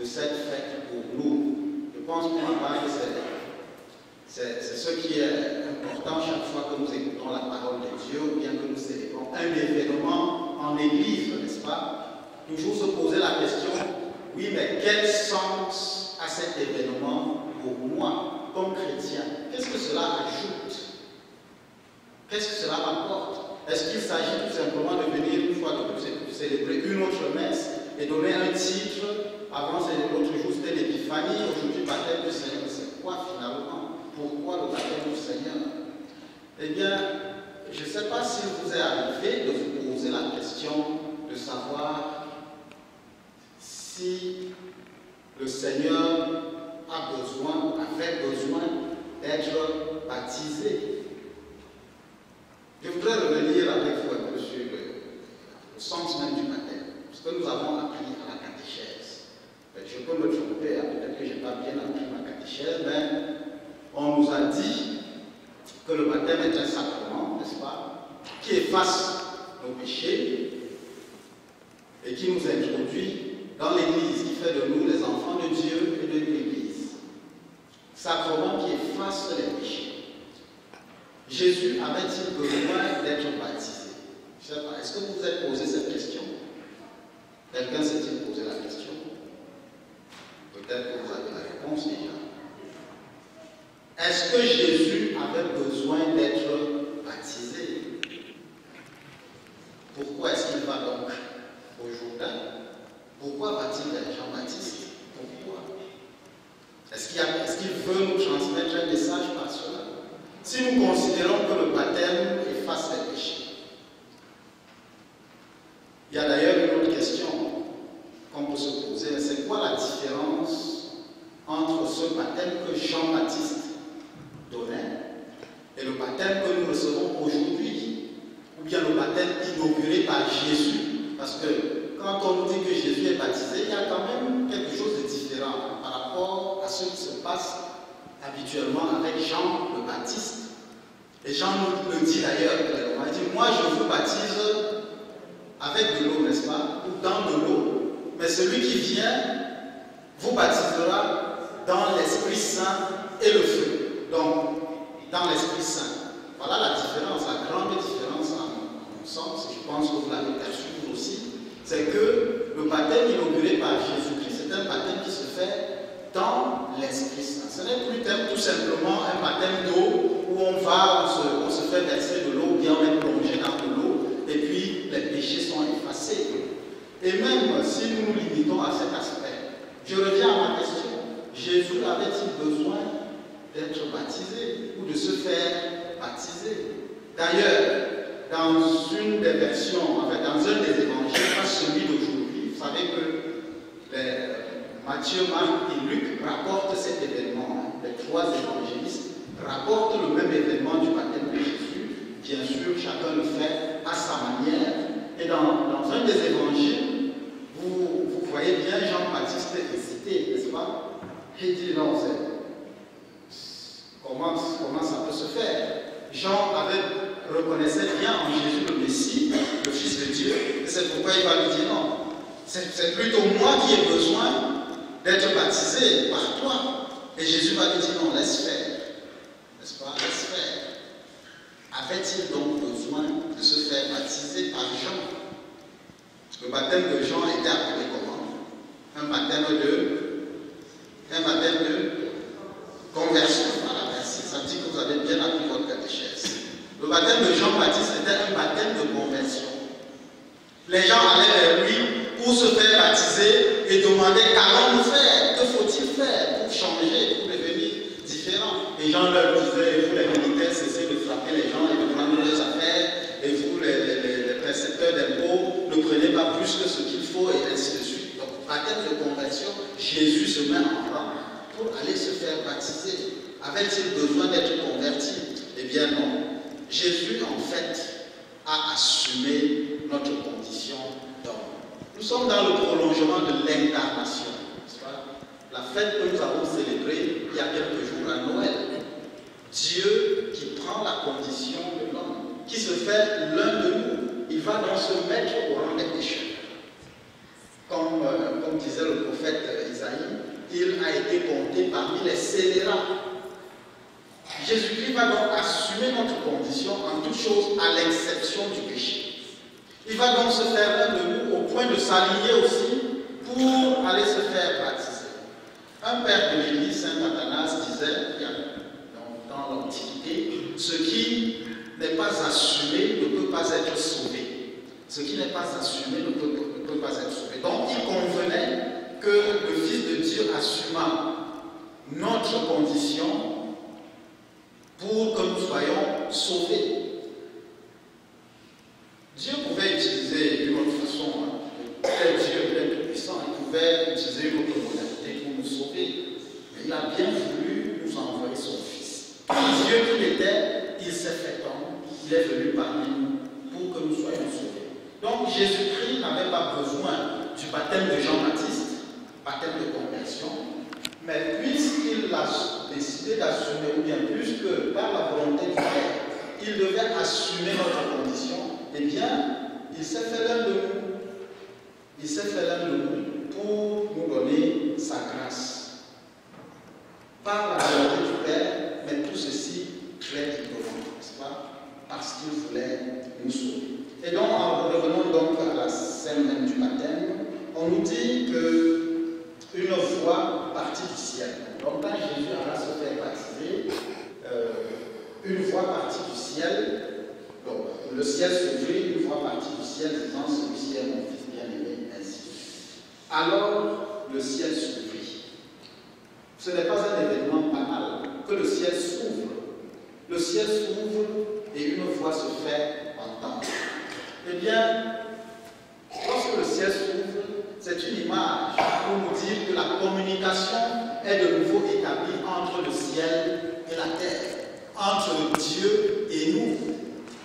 de cette fête pour nous. Je pense pour ma part que c'est ce qui est important chaque fois que nous écoutons la parole de Dieu, ou bien que nous célébrons un événement en église, n'est-ce pas? Toujours se poser la question, oui, mais quel sens a cet événement pour moi, comme chrétien? Qu'est-ce que cela ajoute? Qu'est-ce que cela m'apporte? Est-ce qu'il s'agit tout simplement de venir une fois de plus célébrer une autre messe et donner un titre? Avant, l'autre jour, c'était l'épiphanie, aujourd'hui, baptême du Seigneur. C'est quoi finalement? Pourquoi le baptême du Seigneur? Eh bien, je ne sais pas si vous est arrivé de vous poser la question de savoir si le Seigneur a besoin, avait besoin d'être baptisé. Je voudrais revenir avec vous un peu sur le sens même du baptême, ce que nous avons appris à la catéchèse. Je peux me tromper, peut-être que je n'ai pas bien appris ma catéchèse, mais on nous a dit que le baptême est un sacrement, n'est-ce pas, qui efface nos péchés et qui nous introduit dans l'Église, qui fait de nous les enfants de Dieu et de l'Église. Sacrement qui efface les péchés. Jésus avait-il besoin d'être baptisé? Je ne sais pas, est-ce que vous vous êtes posé cette question? Quelqu'un s'est-il posé la question? Peut-être que vous avez la réponse déjà. Est-ce que Jésus avait besoin d'être baptisé? Pourquoi est-ce qu'il va donc au Jourdain? Pourquoi va-t-il vers Jean-Baptiste? Pourquoi? Est-ce qu'il veut nous transmettre un message par cela? Si nous considérons que le baptême efface les péchés. Il y a d'ailleurs une autre question qu'on peut se poser, c'est quoi la différence entre ce baptême que Jean-Baptiste donnait et le baptême que nous recevons aujourd'hui, ou bien le baptême inauguré par Jésus? Parce que quand on nous dit que Jésus est baptisé, il y a quand même quelque chose de différent par rapport à ce qui se passe habituellement avec Jean le Baptiste. Et Jean nous le dit d'ailleurs, il dit, moi je vous baptise avec de l'eau, n'est-ce pas, ou dans de l'eau, mais celui qui vient vous baptisera dans l'Esprit Saint et le feu. Donc, dans l'Esprit Saint. Voilà la différence, la grande différence en mon sens, je pense que vous l'avez perçu vous aussi, c'est que le baptême inauguré par Jésus-Christ, c'est un baptême qui se fait dans l'Esprit Saint. Ce n'est plus tout simplement un baptême d'eau où on va, on se fait verser de l'eau, bien on est plongé dans de l'eau, et puis les péchés sont effacés. Et même si nous nous limitons à cet aspect, je reviens à ma question. Jésus avait-il besoin d'être baptisé ou de se faire baptiser? D'ailleurs, dans une des versions, en fait, dans un des évangiles, pas celui d'aujourd'hui, vous savez que Matthieu, Marc et Luc rapportent cet événement. Les trois évangélistes rapportent le même événement du baptême de Jésus. Bien sûr, chacun le fait à sa manière. Et dans un des évangiles, vous voyez bien Jean-Baptiste hésiter, n'est-ce pas? Il dit non, comment ça peut se faire? Jean reconnaissait bien en Jésus le Messie, le Fils de Dieu, et c'est pourquoi il va lui dire non. C'est plutôt moi qui ai besoin d'être baptisé par toi. Et Jésus va lui dire non, laisse faire. N'est-ce pas? Laisse faire. Avait-il donc besoin de se faire baptiser par Jean? Le baptême de Jean était appelé comment? Un baptême de conversion. Voilà, merci. Ça dit que vous avez bien appris votre catéchèse. Le baptême de Jean-Baptiste était un baptême de conversion. Les gens allaient vers lui pour se faire baptiser et demandaient qu'allons-nous faire? Que faut-il faire pour changer, pour devenir différent? Et Jean leur disait, vous les militaires, cessez de frapper les gens et de prendre leurs affaires, et vous les précepteurs d'impôts, ne prenez pas plus que ce qu'il faut, et ainsi de suite. Donc, baptême de conversion, Jésus se met en rang pour aller se faire baptiser. Avait-il besoin d'être converti? Eh bien non. Jésus, en fait, a assumé notre condition d'homme. Nous sommes dans le prolongement de l'incarnation. La fête que nous avons célébrée il y a quelques jours à Noël. Dieu qui prend la condition de l'homme, qui se fait l'un de nous. Il va donc se mettre au rang des pécheurs. Comme disait le prophète Isaïe, compter parmi les scélérats. Jésus-Christ va donc assumer notre condition en toute chose à l'exception du péché. Il va donc se faire l'un de nous au point de s'aligner aussi pour aller se faire baptiser. Un père de l'Église, Saint Athanas, disait, dans l'Antiquité, ce qui n'est pas assumé ne peut pas être sauvé. Ce qui n'est pas assumé ne peut pas être sauvé. Donc il convenait que le Fils de Dieu assumât notre condition pour que nous soyons sauvés. Dieu pouvait utiliser une autre façon, Dieu est tout-puissant, il pouvait utiliser une autre modalité pour nous sauver, mais il a bien voulu nous envoyer son Fils. Dieu qu'il était, il s'est fait homme, il est venu parmi nous pour que nous soyons sauvés. Donc Jésus-Christ n'avait pas besoin du baptême de Jean-Baptiste, baptême de conversion, mais puisqu'il a décidé d'assumer, ou bien plus que par la volonté du Père, il devait assumer notre condition, eh bien, il s'est fait l'un de nous. Il s'est fait l'un de nous pour nous donner sa grâce. Par la volonté du Père, mais tout ceci très librement, n'est-ce pas? Parce qu'il voulait nous sauver. Et donc, en revenant donc à la scène même du baptême, on nous dit qu'une voix partie du ciel. Donc, quand Jésus alla se faire baptiser, une voix partie du ciel. Donc, le ciel s'ouvrit, une voix partie du ciel disant, celui-ci est mon Fils bien-aimé, ainsi. Alors, le ciel s'ouvrit. Ce n'est pas un événement banal que le ciel s'ouvre. Le ciel s'ouvre et une voix se fait entendre. Eh bien, lorsque le ciel s'ouvre, c'est une image pour nous dire que la communication est de nouveau établie entre le ciel et la terre, entre Dieu et nous.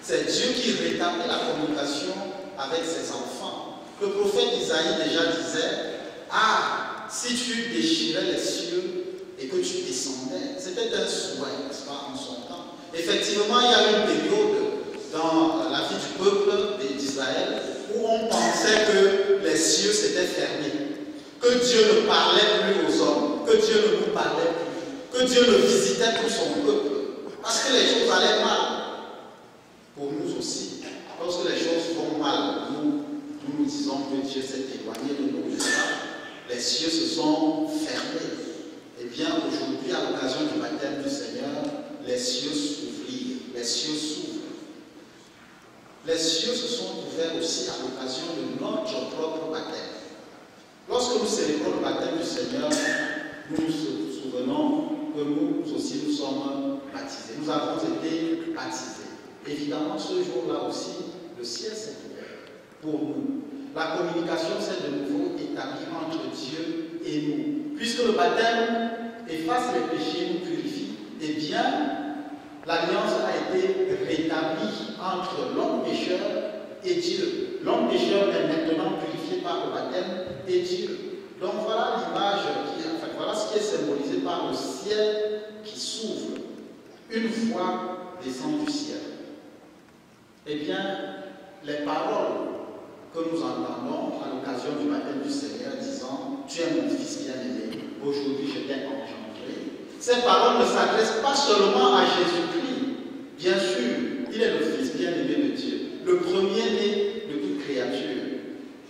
C'est Dieu qui rétablit la communication avec ses enfants. Le prophète Isaïe déjà disait, « Ah, si tu déchirais les cieux et que tu descendais », c'était un souhait, n'est-ce pas, en son temps. Effectivement, il y a une période dans la vie du peuple d'Israël où on pensait que les cieux s'étaient fermés, que Dieu ne parlait plus aux hommes, que Dieu ne nous parlait plus, que Dieu ne visitait plus son peuple, parce que les choses allaient mal. Pour nous aussi, lorsque les choses vont mal, nous disons que Dieu s'est éloigné de nous. Les cieux se sont fermés. Eh bien, aujourd'hui, à l'occasion du baptême du Seigneur, les cieux s'ouvrirent, les cieux s'ouvrent. Les cieux se sont ouverts aussi à l'occasion de notre propre baptême. Lorsque nous célébrons le baptême du Seigneur, nous nous souvenons que nous aussi nous sommes baptisés. Nous avons été baptisés. Évidemment, ce jour-là aussi, le ciel s'est ouvert pour nous. La communication s'est de nouveau établie entre Dieu et nous. Puisque le baptême efface les péchés, nous purifie, eh bien, l'alliance a été rétablie entre l'homme pécheur et Dieu. L'homme pécheur est maintenant purifié par le baptême et Dieu. Donc voilà l'image, voilà ce qui est symbolisé par le ciel qui s'ouvre. Une voix descend du ciel. Eh bien, les paroles que nous entendons à l'occasion du baptême du Seigneur disant « Tu es mon Fils bien-aimé, aujourd'hui je t'ai engendré », ces paroles ne s'adressent pas seulement à Jésus-Christ. Bien sûr, il est le Fils bien-aimé de Dieu, le premier-né de toute créature.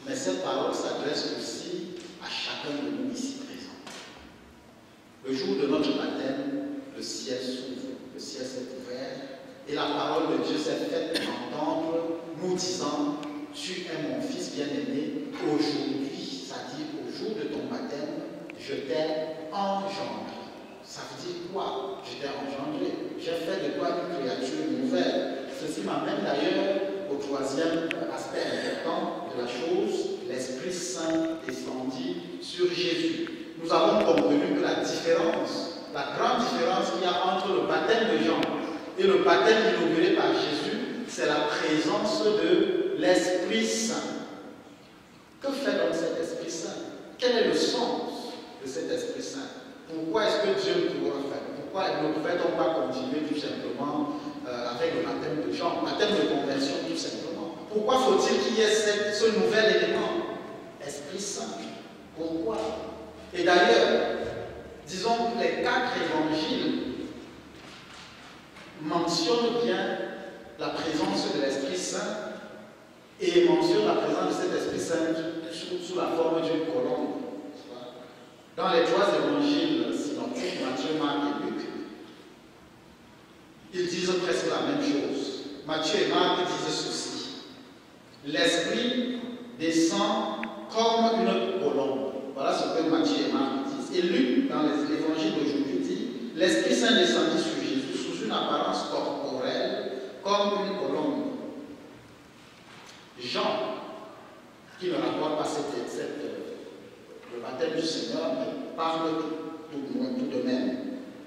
Mais ces paroles s'adressent aussi à chacun de nous ici présents. Le jour de notre baptême, le ciel s'ouvre, le ciel s'est ouvert. Et la parole de Dieu s'est faite entendre, nous disant, tu es mon Fils bien-aimé, aujourd'hui, c'est-à-dire au jour de ton baptême, je t'ai engendré. Ça veut dire quoi? Je t'ai engendré. J'ai fait de toi une créature nouvelle. Ceci m'amène d'ailleurs au troisième aspect important de la chose, l'Esprit Saint descendit sur Jésus. Nous avons compris que la différence, la grande différence qu'il y a entre le baptême de Jean et le baptême inauguré par Jésus, c'est la présence de l'Esprit Saint. Que fait donc cet Esprit Saint? Quel est le sens de cet Esprit Saint? Pourquoi est-ce que Dieu ne pouvait-on pas continuer tout simplement avec le baptême de Jean, le baptême de conversion tout simplement? Pourquoi faut-il qu'il y ait ce nouvel élément? Esprit Saint. Pourquoi? Et d'ailleurs, disons, Saint sous la forme d'une colombe. Dans les trois évangiles synoptiques, Matthieu, Marc et Luc, ils disent presque la même chose. Matthieu et Marc disent ceci: l'Esprit descend comme une colombe. Voilà ce que Matthieu et Marc disent. Et Luc, dans l'évangile d'aujourd'hui, dit: l'Esprit Saint descendit sur Jésus sous une apparence corporelle comme une colombe. Jean, qui ne rapporte pas le baptême du Seigneur, mais parle tout de même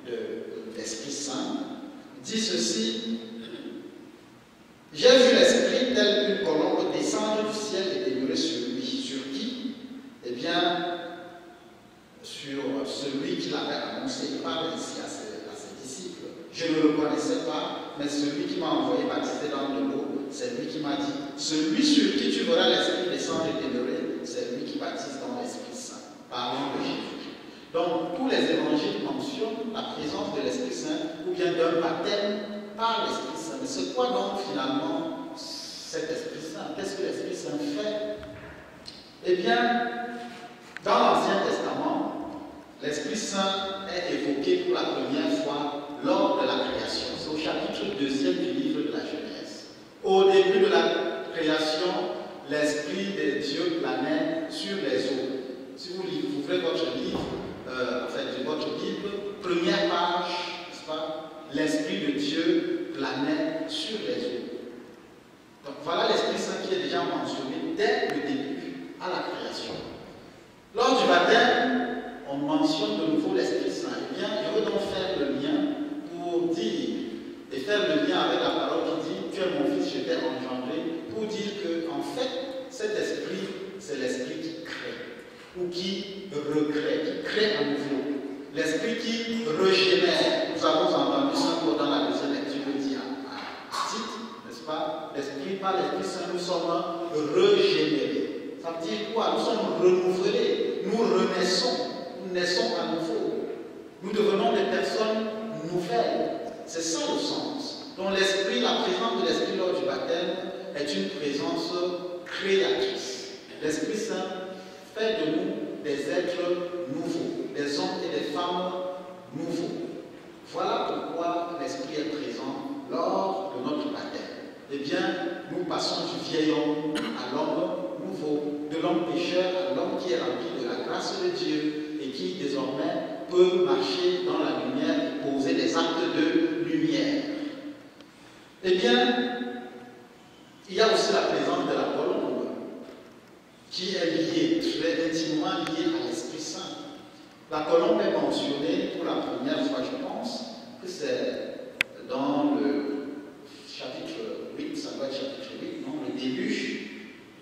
de l'Esprit Saint, dit ceci: j'ai vu l'Esprit tel une colombe descendre du ciel et demeurer sur lui. Sur qui? Eh bien, sur celui qui l'avait annoncé. Il parle ici à ses disciples. Je ne le connaissais pas, mais celui qui m'a envoyé baptiser dans de l'eau, c'est lui qui m'a dit: celui sur qui tu verras l'Esprit descendre et demeurer, c'est lui qui baptise dans l'Esprit Saint. Parlant de Jésus. Donc, tous les évangiles mentionnent la présence de l'Esprit Saint ou bien d'un baptême par l'Esprit Saint. Mais c'est quoi donc finalement cet Esprit Saint? Qu'est-ce que l'Esprit Saint fait? Eh bien, dans l'Ancien Testament, l'Esprit Saint est évoqué pour la première fois lors de la création. C'est au chapitre 2 du livre de la Genèse. Au début de la création, l'Esprit de Dieu planait sur les eaux. Si vous ouvrez votre livre, votre Bible, première page, n'est-ce pas? L'Esprit de Dieu planait sur les eaux. Donc voilà l'Esprit Saint qui est déjà mentionné dès le début à la création. Lors du baptême, on mentionne de nouveau l'Esprit Saint. Eh bien, je veux donc faire le lien pour dire, et faire le lien avec la parole qui dit: tu es mon fils, je t'ai engendré, pour dire que, en fait, cet esprit, c'est l'esprit qui crée, ou qui recrée, qui crée à nouveau. L'esprit qui régénère. Nous avons entendu ça dans la deuxième lecture de Tite, n'est-ce pas? L'esprit, par l'Esprit Saint, nous sommes régénérés. Ça veut dire quoi? Nous sommes renouvelés, nous renaissons, nous naissons à nouveau. Nous devenons des personnes nouvelles. C'est ça le sens. Donc l'esprit, la présence de l'esprit lors du baptême est une présence créatrice. L'Esprit Saint fait de nous des êtres nouveaux, des hommes et des femmes nouveaux. Voilà pourquoi l'esprit est présent lors de notre baptême. Eh bien, nous passons du vieil homme à l'homme nouveau, de l'homme pécheur à l'homme qui est rempli de la grâce de Dieu et qui désormais peut marcher dans la lumière et poser des actes de lumière. Eh bien, il y a aussi la présence de la colombe qui est liée, très intimement liée à l'Esprit Saint. La colombe est mentionnée pour la première fois, je pense, que c'est dans le chapitre 8, ça doit être chapitre 8, non, le déluge,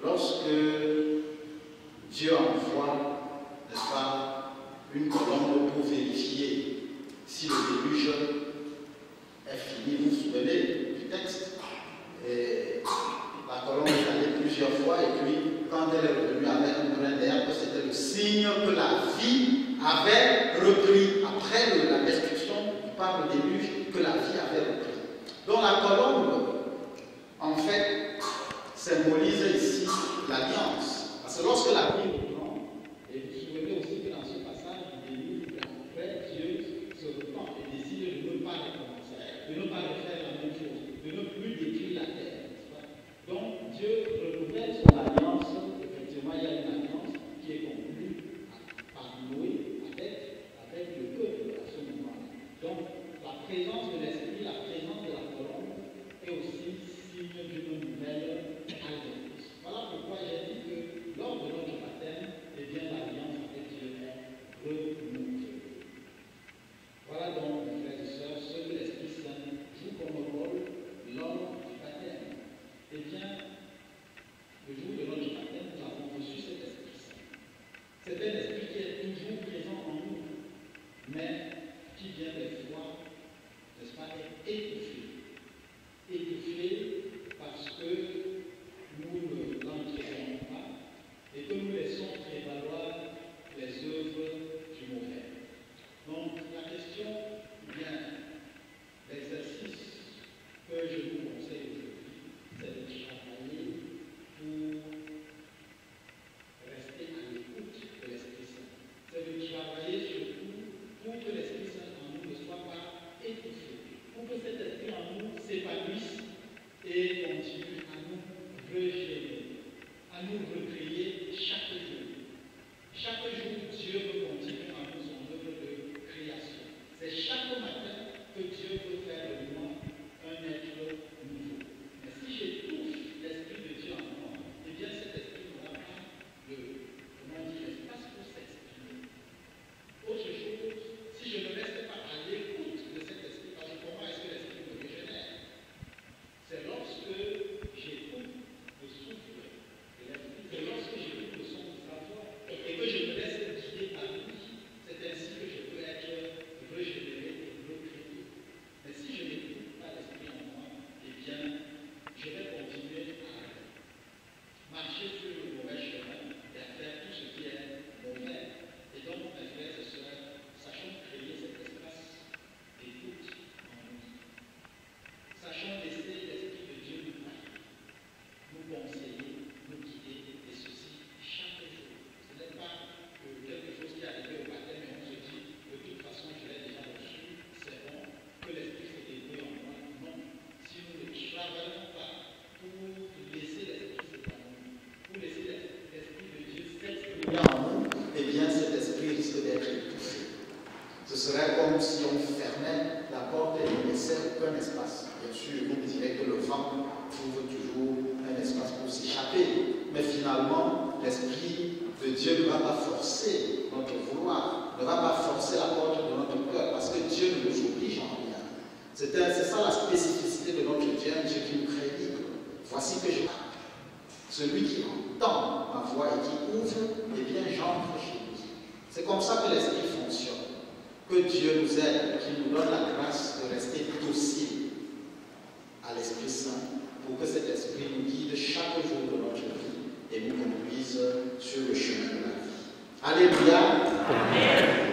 lorsque Dieu envoie, n'est-ce pas, une colombe pour vérifier si le déluge est fini. Vous vous souvenez du texte? Et la colombe est allée plusieurs fois, et puis quand elle est revenue avec un grain d'herbe, c'était le signe que la vie avait repris. Après la destruction par le déluge, que la vie avait repris. Donc la colombe, en fait, symbolise ici l'alliance. Parce que lorsque la vie reprend, et vous vous souvenez aussi que dans ce passage du déluge, après Dieu se repent et décide de ne pas recommencer, de ne pas refaire la même chose, de ne plus détruire la terre. Donc Dieu renouvelle son alliance. Effectivement, il y a une alliance qui est conclue par Noé avec le peuple à ce moment-là. Donc la présence de l'esprit, la présence de la colombe est aussi signe d'une nouvelle alliance. Voilà pourquoi j'ai dit que lors de notre baptême, serait comme si on fermait la porte et on laissait aucun espace. Bien sûr, vous me direz que le vent trouve toujours un espace pour s'échapper. Mais finalement, l'Esprit de Dieu ne va pas forcer notre vouloir, ne va pas forcer la porte de notre cœur, parce que Dieu ne nous oblige en rien. C'est ça la spécificité de notre Dieu, un Dieu qui nous crée libre. Voici que je parle. Celui qui entend ma voix et qui ouvre, eh bien j'entre chez lui. C'est comme ça que l'Esprit fonctionne. Que Dieu nous aide, qu'il nous donne la grâce de rester docile à l'Esprit Saint, pour que cet Esprit nous guide chaque jour de notre vie et nous conduise sur le chemin de la vie. Alléluia. Amen.